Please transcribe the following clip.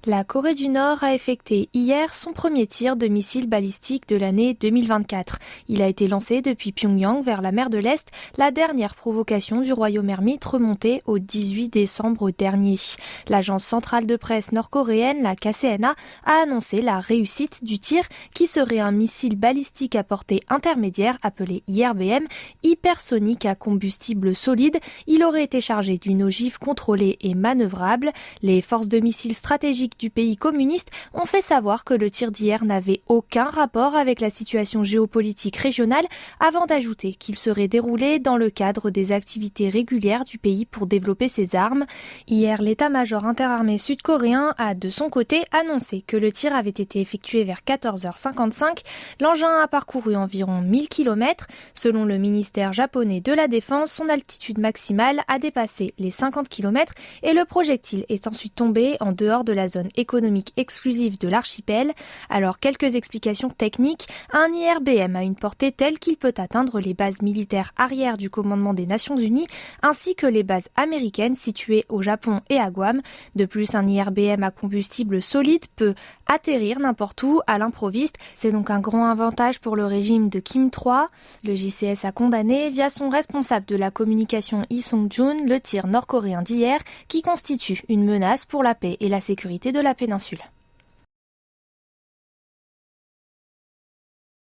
La Corée du Nord a effectué hier son premier tir de missile balistique de l'année 2024. Il a été lancé depuis Pyongyang vers la mer de l'Est, la dernière provocation du royaume ermite remontée au 18 décembre dernier. L'agence centrale de presse nord-coréenne, la KCNA, a annoncé la réussite du tir qui serait un missile balistique à portée intermédiaire appelé IRBM, hypersonique à combustible solide. Il aurait été chargé d'une ogive contrôlée et manœuvrable. Les forces de missiles stratégiques du pays communiste ont fait savoir que le tir d'hier n'avait aucun rapport avec la situation géopolitique régionale avant d'ajouter qu'il serait déroulé dans le cadre des activités régulières du pays pour développer ses armes. Hier, l'état-major interarmé sud-coréen a de son côté annoncé que le tir avait été effectué vers 14h55. L'engin a parcouru environ 1000 km. Selon le ministère japonais de la Défense, son altitude maximale a dépassé les 50 km et le projectile est ensuite tombé en dehors de la zone économique exclusive de l'archipel. Alors, quelques explications techniques. Un IRBM a une portée telle qu'il peut atteindre les bases militaires arrière du commandement des Nations Unies ainsi que les bases américaines situées au Japon et à Guam. De plus, un IRBM à combustible solide peut atterrir n'importe où à l'improviste. C'est donc un grand avantage pour le régime de Kim III. Le JCS a condamné via son responsable de la communication Lee Song-jun le tir nord-coréen d'hier qui constitue une menace pour la paix et la sécurité de la péninsule.